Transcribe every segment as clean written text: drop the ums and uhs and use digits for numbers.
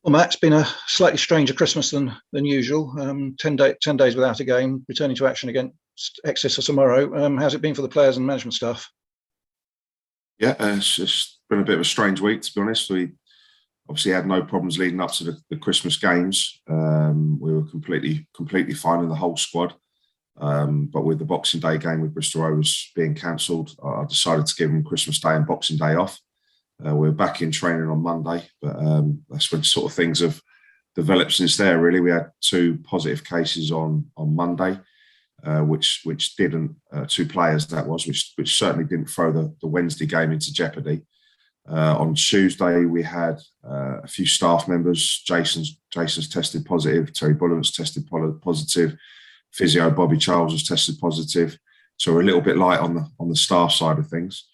Well, Matt, it's been a slightly stranger Christmas than usual. 10 days without a game, returning to action against Exeter tomorrow. How's it been for the players and management staff? Yeah, it's been a bit of a strange week, to be honest. We obviously had no problems leading up to the Christmas games. We were completely fine in the whole squad. But with the Boxing Day game with Bristol Rovers being cancelled, I decided to give them Christmas Day and Boxing Day off. We're back in training on Monday, but that's when sort of things have developed since there. Really, we had two positive cases on Monday, which didn't two players which certainly didn't throw the Wednesday game into jeopardy. On Tuesday, we had a few staff members. Jason's tested positive. Terry Bullen's tested positive. Physio Bobby Charles has tested positive. So we're a little bit light on the staff side of things.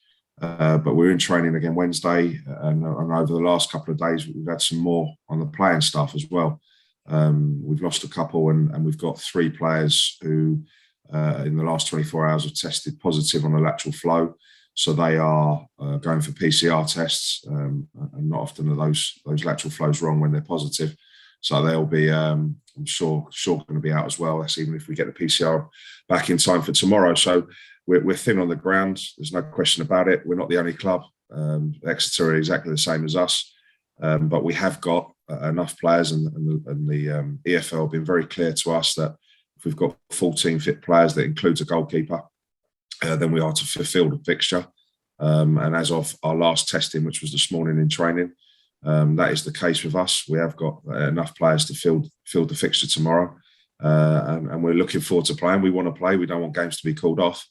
But we're in training again Wednesday, and over the last couple of days, we've had some more on the playing staff as well. We've lost a couple, and we've got three players who, in the last 24 hours, have tested positive on the lateral flow. So they are going for PCR tests, and not often are those lateral flows wrong when they're positive. So they'll be, I'm sure going to be out as well. That's even if we get the PCR back in time for tomorrow. So we're thin on the ground. There's no question about it. We're not the only club. Exeter are exactly the same as us, but we have got enough players, and the EFL have been very clear to us that if we've got 14 fit players, that includes a goalkeeper, then we are to fulfil the fixture. And as of our last testing, which was this morning in training, that is the case with us. We have got enough players to fill the fixture tomorrow, and we're looking forward to playing. We want to play. We don't want games to be called off.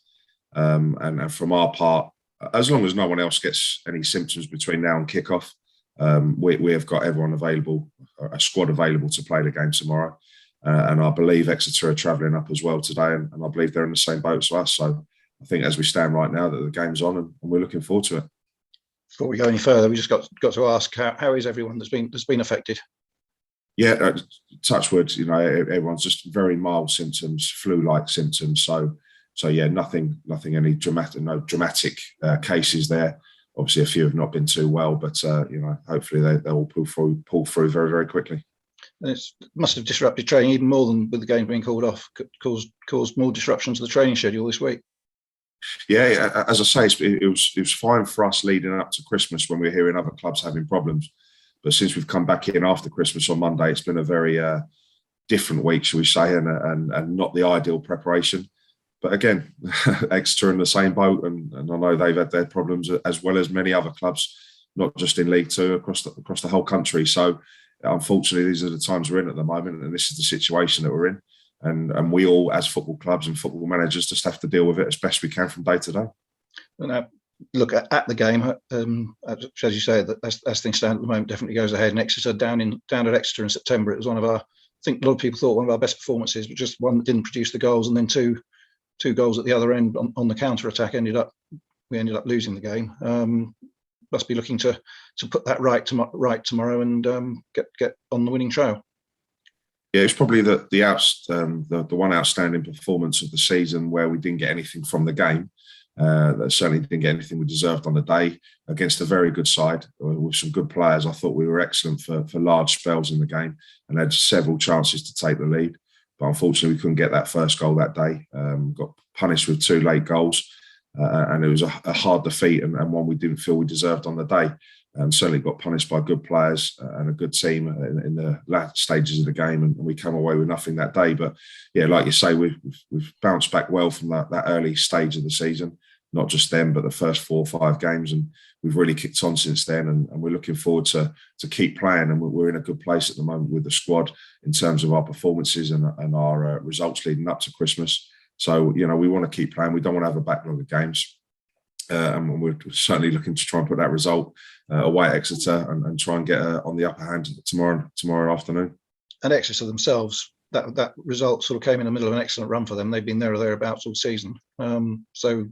And from our part, as long as no one else gets any symptoms between now and kickoff, we have got everyone available, a squad available to play the game tomorrow. And I believe Exeter are travelling up as well today, and I believe they're in the same boat as us. So I think as we stand right now, that the game's on, and we're looking forward to it. Before we go any further, we just got to ask how is everyone that's been affected? Yeah, touch wood. Everyone's just very mild symptoms, flu-like symptoms. So yeah, nothing, any dramatic cases there. Obviously, a few have not been too well, but hopefully they'll pull through very, very quickly. And it must have disrupted training even more than with the game being called off. Caused more disruption to the training schedule this week. Yeah, as I say, it was fine for us leading up to Christmas when we were hearing other clubs having problems. But since we've come back in after Christmas on Monday, it's been a very different week, shall we say, and not the ideal preparation. But again, Exeter in the same boat, and I know they've had their problems as well as many other clubs, not just in League Two, across the whole country. So unfortunately, these are the times we're in at the moment, and this is the situation that we're in. And we all, as football clubs and football managers, just have to deal with it as best we can from day to day. Now, look at the game, as you say, as things stand at the moment, definitely goes ahead. And Exeter down at Exeter in September, it was one of our, I think a lot of people thought one of our best performances, but just one that didn't produce the goals, and then two goals at the other end on the counter attack. We ended up losing the game. Must be looking to put that right tomorrow and get on the winning trail. Yeah, it's probably the one outstanding performance of the season where we didn't get anything from the game. That certainly didn't get anything we deserved on the day against a very good side with some good players. I thought we were excellent for large spells in the game and had several chances to take the lead. But unfortunately, we couldn't get that first goal that day. Got punished with two late goals. And it was a hard defeat and one we didn't feel we deserved on the day. Certainly got punished by good players and a good team in the last stages of the game, and we come away with nothing that day. But yeah, like you say, we've bounced back well from that early stage of the season, not just them, but the first 4 or 5 games, and we've really kicked on since then. And we're looking forward to keep playing, and we're in a good place at the moment with the squad in terms of our performances and our results leading up to Christmas. So we want to keep playing. We don't want to have a backlog of games. And we're certainly looking to try and put that result away at Exeter and try and get on the upper hand tomorrow afternoon. And Exeter themselves, that result sort of came in the middle of an excellent run for them. They've been there or thereabouts all season. So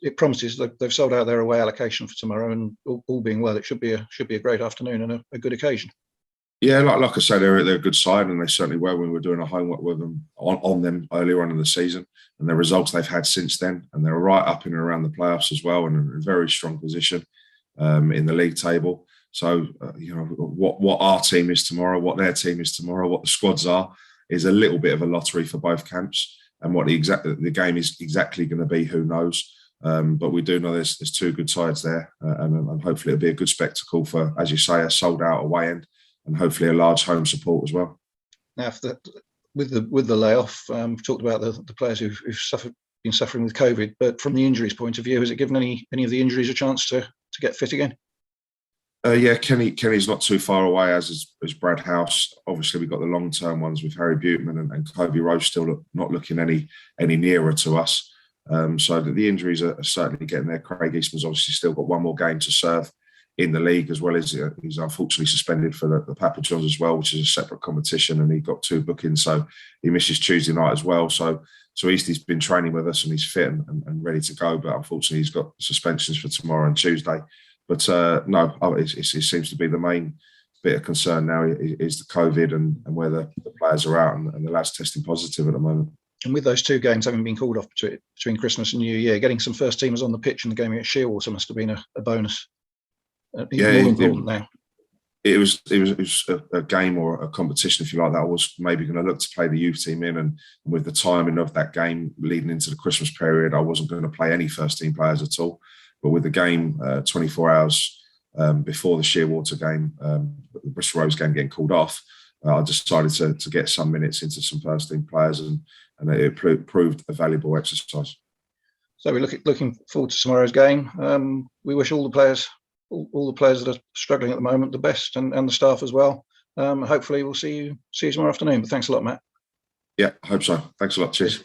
it promises. They've sold out their away allocation for tomorrow, and all being well, it should be a great afternoon and a good occasion. Yeah, like I say, they're a good side, and they certainly were when we were doing our homework with them on them earlier on in the season. And the results they've had since then, and they're right up in and around the playoffs as well, and in a very strong position in the league table. So what our team is tomorrow, what their team is tomorrow, what the squads are, is a little bit of a lottery for both camps. And what the game is exactly going to be, who knows? But we do know there's two good sides there, and hopefully it'll be a good spectacle for, as you say, a sold out away end, and hopefully a large home support as well. Now, with the layoff, we've talked about the players who've been suffering with COVID, but from the injuries point of view, has it given any of the injuries a chance to get fit again? Yeah, Kenny's not too far away, as is Brad House. Obviously, we've got the long-term ones with Harry Buteman and Kobe Rose still not looking any nearer to us. So the injuries are certainly getting there. Craig Eastman's obviously still got one more game to serve in the league, as well as he's unfortunately suspended for the Papa Johns as well, which is a separate competition, and he got 2 bookings, so he misses Tuesday night as well. So Eastie's been training with us and he's fit and ready to go, but unfortunately he's got suspensions for tomorrow and Tuesday. But no, it seems to be the main bit of concern now is the COVID and where the players are out, and the lads testing positive at the moment. And with those 2 games having been called off between Christmas and New Year, getting some first teamers on the pitch in the game against Shearwater must have been a bonus. More important now. It was a game or a competition, if you like, that I was maybe going to look to play the youth team in, and with the timing of that game leading into the Christmas period, I wasn't going to play any first team players at all. But with the game 24 hours before the Shearwater game, the Bristol Rovers game getting called off, I decided to get some minutes into some first team players, and it proved a valuable exercise. So we're looking forward to tomorrow's game. We wish all the players that are struggling at the moment the best, and the staff as well. Hopefully we'll see you tomorrow afternoon. But thanks a lot, Matt. Yeah, I hope so. Thanks a lot. Cheers.